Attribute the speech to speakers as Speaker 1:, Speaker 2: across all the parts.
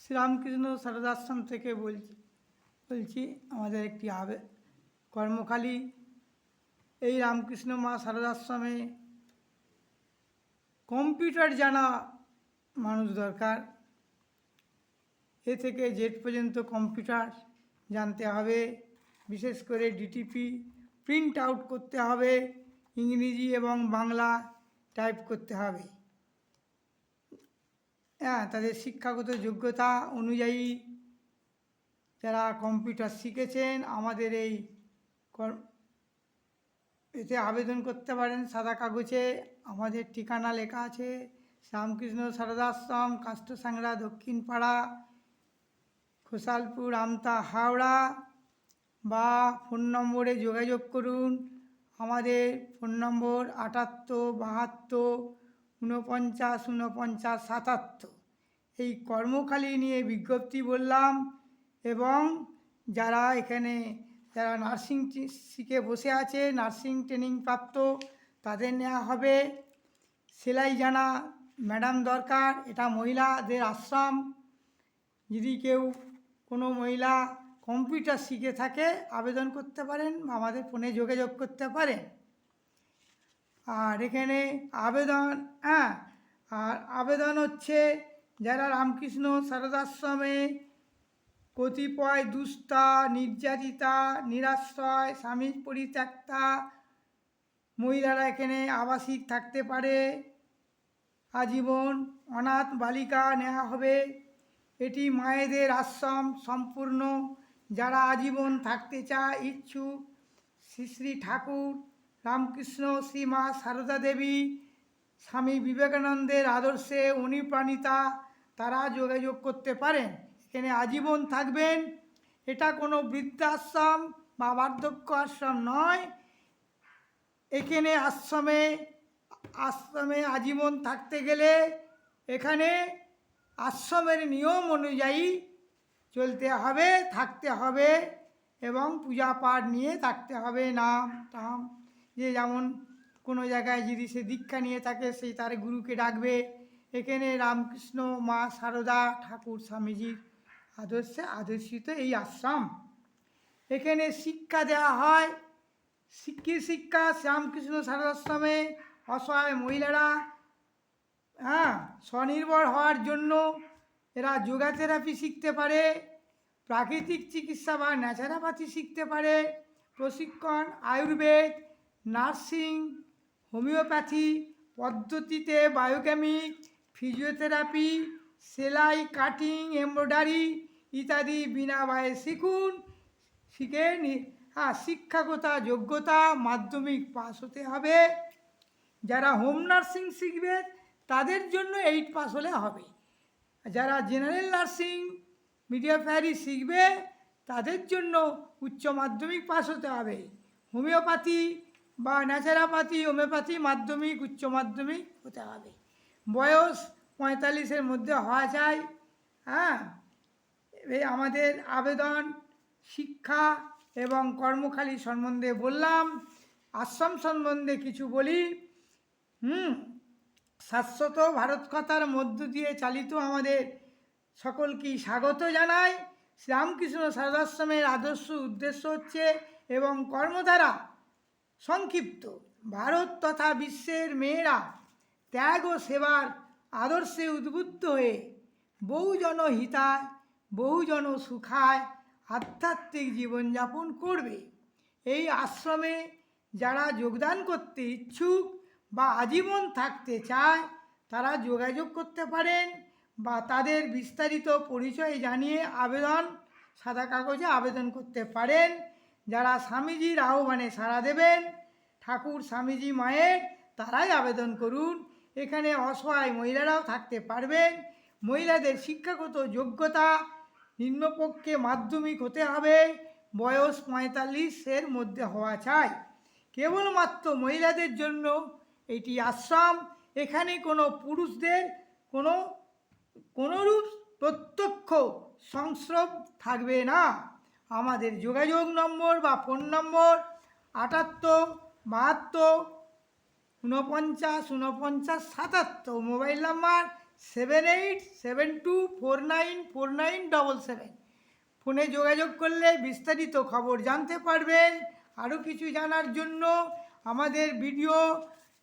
Speaker 1: শ্রীরামকৃষ্ণ সারদাশ্রম থেকে বলছি আমাদের একটি কর্মখালী এই রামকৃষ্ণ মা সারদাশ্রমে কম্পিউটার জানা মানুষ দরকার। এ থেকে জেড পর্যন্ত কম্পিউটার জানতে হবে, বিশেষ করে ডিটিপি প্রিন্ট আউট করতে হবে, ইংরেজি এবং বাংলা টাইপ করতে হবে। হ্যাঁ, তাদের শিক্ষাগত যোগ্যতা অনুযায়ী যারা কম্পিউটার শিখেছেন আমাদের এতে আবেদন করতে পারেন। সাদা কাগজে আমাদের ঠিকানা লেখা আছে, রামকৃষ্ণ সারদাশ্রম, কাষ্টসাংড়া, দক্ষিণ পাড়া, খোসালপুর, আমতা, হাওড়া। বা ফোন নম্বরে যোগাযোগ করুন। আমাদের ফোন নম্বর 78 72 49 49 77। এই কর্মখালী নিয়ে বিজ্ঞপ্তি বললাম। এবং যারা নার্সিং শিখে বসে আছে, নার্সিং ট্রেনিং প্রাপ্ত, তাদের নেওয়া হবে। সেলাই জানা ম্যাডাম দরকার। এটা মহিলাদের আশ্রম। যদি কোনো মহিলা কম্পিউটার শিখে থাকে আবেদন করতে পারেন, আমাদের ফোনে যোগাযোগ করতে পারেন। আর এখানে আবেদন হচ্ছে যারা রামকৃষ্ণ সারদাশ্রমে কতিপয় দুস্থা, নির্যাতিতা, নিরাশ্রয়, স্বামী পরিত্যক্তা মহিলারা এখানে আবাসিক থাকতে পারে। আজীবন অনাথ বালিকা নেওয়া হবে। এটি মায়েদের আশ্রম সম্পূর্ণ। যারা আজীবন থাকতে চায় ইচ্ছুক, শ্রী শ্রী ঠাকুর রামকৃষ্ণ, শ্রীমা সারদা দেবী, স্বামী বিবেকানন্দের আদর্শে অনুপ্রাণিতা, তারা যোগাযোগ করতে পারেন। এখানে আজীবন থাকবেন। এটা কোনো বৃদ্ধাশ্রম বা বার্ধক্য আশ্রম নয়। এখানে আশ্রমে আজীবন থাকতে গেলে এখানে আশ্রমের নিয়ম অনুযায়ী চলতে হবে, থাকতে হবে এবং পূজা পাঠ নিয়ে থাকতে হবে। নাম টাম যেমন কোনো জায়গায় যদি সে দীক্ষা নিয়ে থাকে সেই তার গুরুকে ডাকবে। এখানে রামকৃষ্ণ মা সারদা ঠাকুর স্বামীজির আদর্শে আদর্শিত এই আশ্রম। এখানে শিক্ষা দেওয়া হয়। শিক্ষা রামকৃষ্ণ সারদাশ্রমে অসহায় মহিলারা স্বনির্ভর হওয়ার জন্য এরা যোগা থেরাপি শিখতে পারে, প্রাকৃতিক চিকিৎসা বা ন্যাচারাপাথি শিখতে পারে, প্রশিক্ষণ আয়ুর্বেদ, নার্সিং, হোমিওপ্যাথি পদ্ধতিতে, বায়োকেমিক, ফিজিওথেরাপি, সেলাই, কাটিং, এমব্রয়ডারি ইত্যাদি বিনা ব্যয়ে শিখুন। শিক্ষাগত যোগ্যতা মাধ্যমিক পাস হতে হবে। যারা হোম নার্সিং শিখবে তাদের জন্য 8 পাস হলে হবে। যারা জেনারেল নার্সিং মিডিওপ্যাথি শিখবে তাদের জন্য উচ্চ মাধ্যমিক পাস হতে হবে। হোমিওপ্যাথি বা ন্যাচারাপাথি, হোমিওপ্যাথি মাধ্যমিক, উচ্চ মাধ্যমিক হতে হবে। বয়স 45-এর মধ্যে হওয়া চাই। আমাদের আবেদন শিক্ষা এবং কর্মখালী সম্বন্ধে বললাম। আশ্রম সম্বন্ধে কিছু বলি। শাশ্বত ভারত কথার মধ্য দিয়ে চালিত আমাদের সকলকেই স্বাগত জানাই। শ্রীরামকৃষ্ণ সারদাশ্রমের আদর্শ উদ্দেশ্য হচ্ছে এবং কর্মধারা সংক্ষিপ্ত। ভারত তথা বিশ্বের মেয়েরা ত্যাগ ও সেবার আদর্শে উদ্বুদ্ধ হয়ে বহুজন হিতায়, বহুজন সুখায় আধ্যাত্মিক জীবনযাপন করবে। এই আশ্রমে যারা যোগদান করতে ইচ্ছুক বা আজীবন থাকতে চায় তারা যোগাযোগ করতে পারেন বা তাদের বিস্তারিত পরিচয় জানিয়ে সাদা কাগজে আবেদন করতে পারেন। যারা স্বামীজির আহ্বানে সাড়া দেবেন, ঠাকুর স্বামীজি মায়ের, তারাই আবেদন করুন। এখানে অসহায় মহিলারাও থাকতে পারবেন। মহিলাদের শিক্ষাগত যোগ্যতা নিম্নপক্ষে মাধ্যমিক হতে হবে। বয়স 45-এর মধ্যে হওয়া চাই। কেবলমাত্র মহিলাদের জন্য এটি আশ্রম। এখানে কোনো পুরুষদের কোনোরূপ প্রত্যক্ষ সংস্রব থাকবে না। আমাদের যোগাযোগ নম্বর বা ফোন নম্বর 78 72 49 49 77। Mobile number 7872494977। ফোনে যোগাযোগ করলে বিস্তারিত খবর জানতে পারবেন। আরও কিছু জানার জন্য আমাদের ভিডিও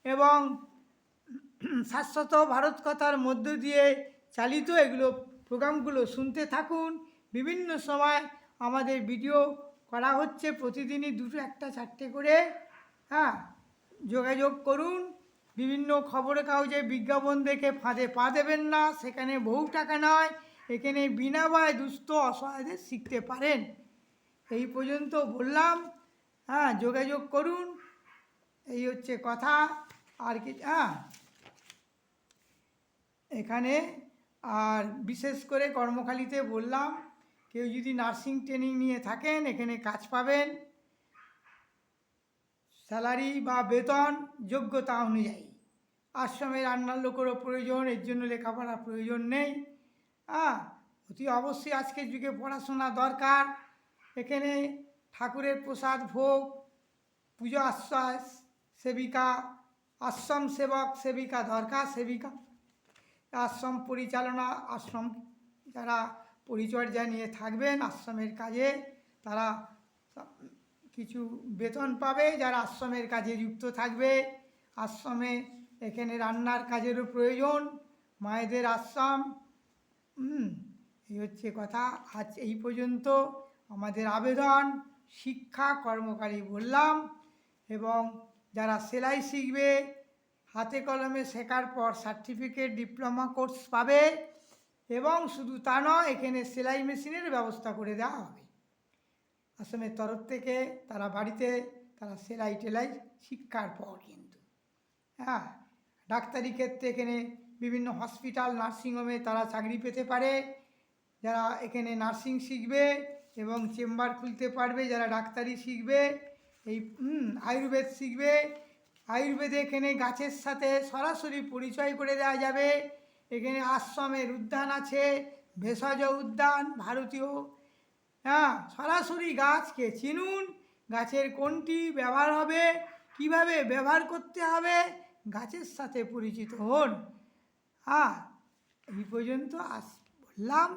Speaker 1: এবং শাশ্বত ভারত কথার মধ্য দিয়ে চালিত এগুলো প্রোগ্রামগুলো শুনতে থাকুন। বিভিন্ন সময় আমাদের ভিডিও করা হচ্ছে, প্রতিদিনই 2, 1, 4টে করে। হ্যাঁ, যোগাযোগ করুন। বিভিন্ন খবরের কাগজে বিজ্ঞাপন দেখে ফাঁদে পা দেবেন না, সেখানে বহু টাকা নয়, এখানে বিনা ব্যয় দুস্থ অসহায়দের শিখতে পারেন। এই পর্যন্ত বললাম। হ্যাঁ, যোগাযোগ করুন, এই হচ্ছে কথা। আর কি এখানে আর বিশেষ করে কর্মখালিতে বললাম, কেউ যদি নার্সিং ট্রেনিং নিয়ে থাকেন এখানে কাজ পাবেন, স্যালারি বা বেতন যোগ্যতা অনুযায়ী। আশ্রমে রান্নার লোকেরও প্রয়োজন, এর জন্য লেখাপড়ার প্রয়োজন নেই। অতি অবশ্যই আজকের যুগে পড়াশোনা দরকার। এখানে ঠাকুরের প্রসাদ ভোগ, পুজো আশ্বাস সেবিকা, আশ্রম সেবক সেবিকা দরকার। সেবিকা আশ্রম পরিচালনা, আশ্রম যারা পরিচর্যা নিয়ে থাকবেন আশ্রমের কাজে, তারা কিছু বেতন পাবে। যারা আশ্রমের কাজে যুক্ত থাকবে, আশ্রমে এখানে রান্নার কাজেরও প্রয়োজন, মায়েদের আশ্রম। এই হচ্ছে কথা। আজ এই পর্যন্ত আমাদের আবেদন। শিক্ষা কর্মকারী বললাম, এবং যারা সেলাই শিখবে হাতে কলমে শেখার পর সার্টিফিকেট ডিপ্লোমা কোর্স পাবে, এবং শুধু তা নয়, এখানে সেলাই মেশিনের ব্যবস্থা করে দেওয়া হবে আশ্রমের তরফ থেকে। তারা বাড়িতে তারা সেলাই টেলাই শিক্ষার পর কিন্তু ডাক্তারি ক্ষেত্রে এখানে বিভিন্ন হসপিটাল নার্সিংহোমে তারা চাকরি পেতে পারে। যারা এখানে নার্সিং শিখবে এবং চেম্বার খুলতে পারবে, যারা ডাক্তারি শিখবে, এই আয়ুর্বেদ শিখবে, আয়ুর্বেদে এখানে গাছের সাথে সরাসরি পরিচয় করে দেওয়া যাবে। এখানে আশ্রমের উদ্যান আছে, ভেষজ উদ্যান ভারতীয়। সরাসরি গাছকে চিনুন, গাছের কোনটি ব্যবহার হবে, কিভাবে ব্যবহার করতে হবে, গাছের সাথে পরিচিত হন। এই পর্যন্ত বললাম।